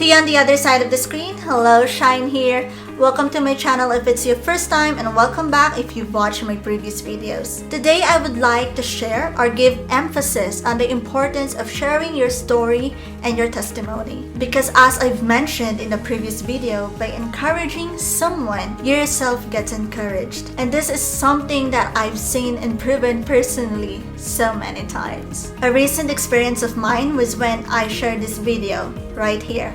To you on the other side of the screen, hello, Shine here. Welcome to my channel if it's your first time, and welcome back if you've watched my previous videos. Today I would like to share or give emphasis on the importance of sharing your story and your testimony. Because as I've mentioned in the previous video, by encouraging someone, you yourself get encouraged. And this is something that I've seen and proven personally so many times. A recent experience of mine was when I shared this video right here.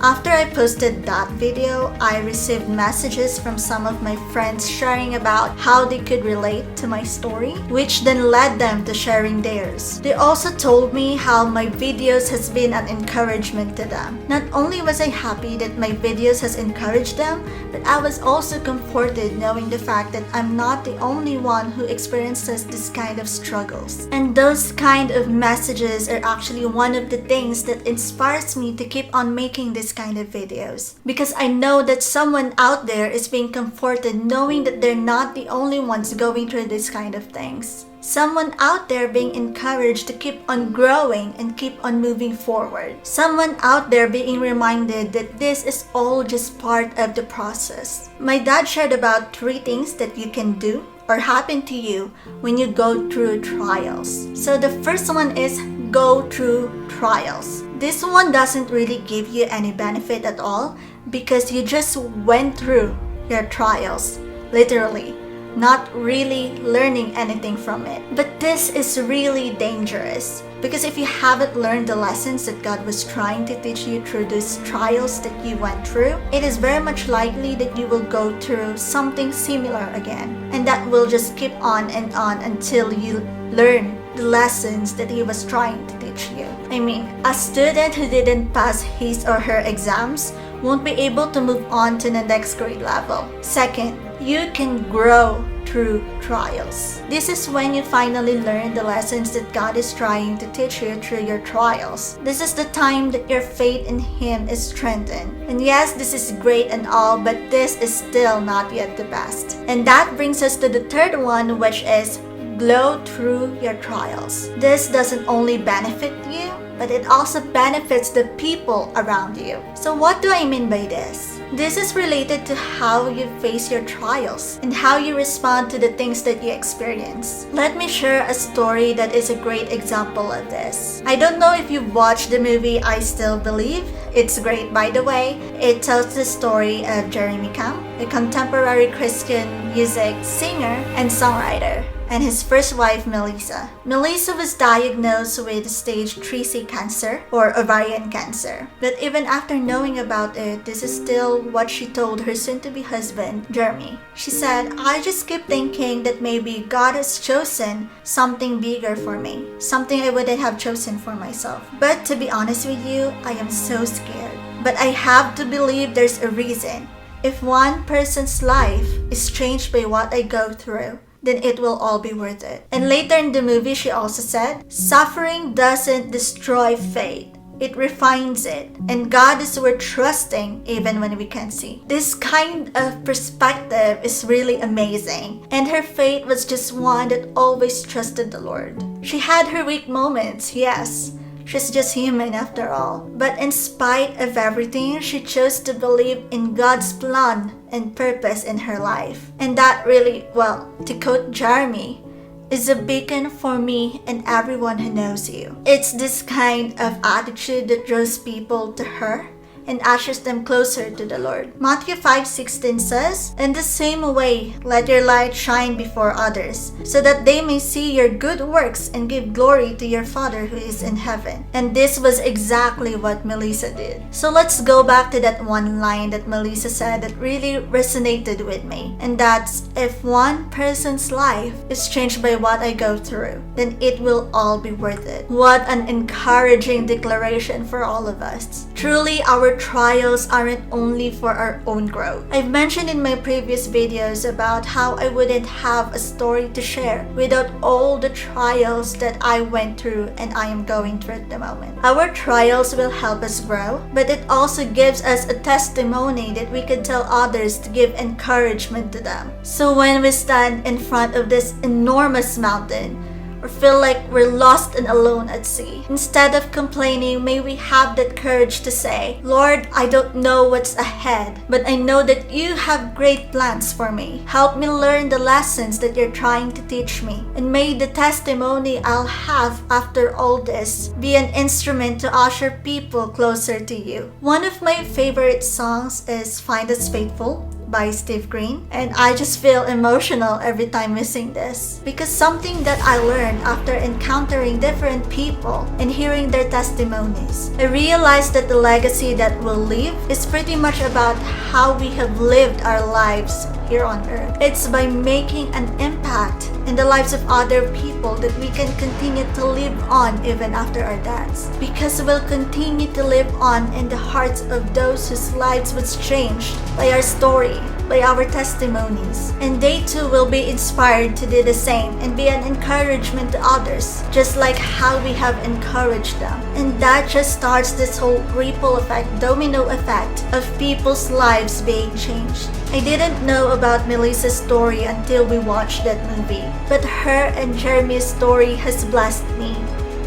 After I posted that video, I received messages from some of my friends sharing about how they could relate to my story, which then led them to sharing theirs. They also told me how my videos has been an encouragement to them. Not only was I happy that my videos has encouraged them, but I was also comforted knowing the fact that I'm not the only one who experiences this kind of struggles. And those kind of messages are actually one of the things that inspires me to keep on making this kind of videos, because I know that someone out there is being comforted knowing that they're not the only ones going through this kind of things. Someone out there being encouraged to keep on growing and keep on moving forward. Someone out there being reminded that this is all just part of the process. My dad shared about 3 things that you can do or happen to you when you go through trials. So the first one is go through trials. This one doesn't really give you any benefit at all because you just went through your trials, literally, not really learning anything from it. But this is really dangerous because if you haven't learned the lessons that God was trying to teach you through these trials that you went through, it is very much likely that you will go through something similar again. And that will just keep on and on until you learn the lessons that He was trying to teach you. I mean, a student who didn't pass his or her exams won't be able to move on to the next grade level. Second, you can grow through trials. This is when you finally learn the lessons that God is trying to teach you through your trials. This is the time that your faith in Him is strengthened. And yes, this is great and all, but this is still not yet the best. And that brings us to the third one, which is glow through your trials. This doesn't only benefit you, but it also benefits the people around you. So what do I mean by this? This is related to how you face your trials and how you respond to the things that you experience. Let me share a story that is a great example of this. I don't know if you've watched the movie I Still Believe. It's great, by the way. It tells the story of Jeremy Camp, a contemporary Christian music singer and songwriter, and his first wife, Melissa. Melissa was diagnosed with stage 3C cancer or ovarian cancer. But even after knowing about it, this is still what she told her soon-to-be husband, Jeremy. She said, I just keep thinking that maybe God has chosen something bigger for me, something I wouldn't have chosen for myself. But to be honest with you, I am so scared. But I have to believe there's a reason. If one person's life is changed by what I go through, then it will all be worth it. And later in the movie, she also said, suffering doesn't destroy faith. It refines it. And God is worth trusting even when we can't see. This kind of perspective is really amazing. And her faith was just one that always trusted the Lord. She had her weak moments, yes. She's just human after all. But in spite of everything, she chose to believe in God's plan and purpose in her life. And that really, well, to quote Jeremy, is a beacon for me and everyone who knows you. It's this kind of attitude that draws people to her and ushers them closer to the Lord. Matthew 5:16 says, in the same way, let your light shine before others, so that they may see your good works and give glory to your Father who is in heaven. And this was exactly what Melissa did. So let's go back to that one line that Melissa said that really resonated with me. And that's, if one person's life is changed by what I go through, then it will all be worth it. What an encouraging declaration for all of us. Truly, our trials aren't only for our own growth. I've mentioned in my previous videos about how I wouldn't have a story to share without all the trials that I went through and I am going through at the moment. Our trials will help us grow, but it also gives us a testimony that we can tell others to give encouragement to them. So when we stand in front of this enormous mountain, or feel like we're lost and alone at sea. Instead of complaining, may we have that courage to say, Lord, I don't know what's ahead, but I know that you have great plans for me. Help me learn the lessons that you're trying to teach me. And may the testimony I'll have after all this be an instrument to usher people closer to you. One of my favorite songs is Find Us Faithful by Steve Green, and I just feel emotional every time we sing this, because something that I learned after encountering different people and hearing their testimonies, I realized that the legacy that we'll leave is pretty much about how we have lived our lives here on earth. It's by making an impact in the lives of other people that we can continue to live on even after our deaths, because we'll continue to live on in the hearts of those whose lives was changed by our story, by our testimonies, and they too will be inspired to do the same and be an encouragement to others, just like how we have encouraged them. And that just starts this whole ripple effect, domino effect of people's lives being changed. I didn't know about Melissa's story until we watched that movie, but her and Jeremy's story has blessed me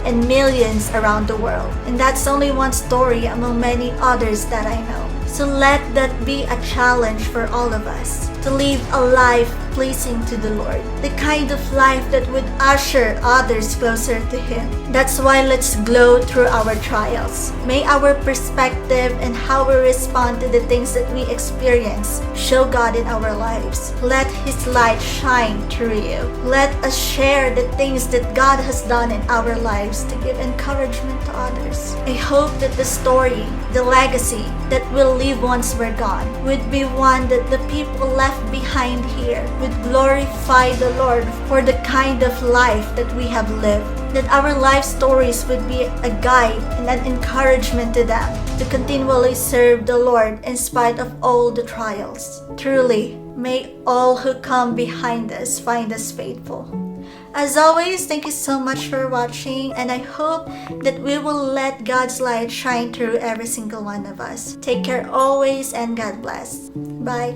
and millions around the world. And that's only one story among many others that I know. So let that be a challenge for all of us to live a life pleasing to the Lord, the kind of life that would usher others closer to Him. That's why let's glow through our trials. May our perspective and how we respond to the things that we experience show God in our lives. Let His light shine through you. Let us share the things that God has done in our lives to give encouragement to others. I hope that the story, the legacy that will live once we're gone, would be one that the people left behind here would glorify the Lord for the kind of life that we have lived. That our life stories would be a guide and an encouragement to them to continually serve the Lord in spite of all the trials. Truly, may all who come behind us find us faithful. As always, thank you so much for watching, and I hope that we will let God's light shine through every single one of us. Take care always, and God bless. Bye.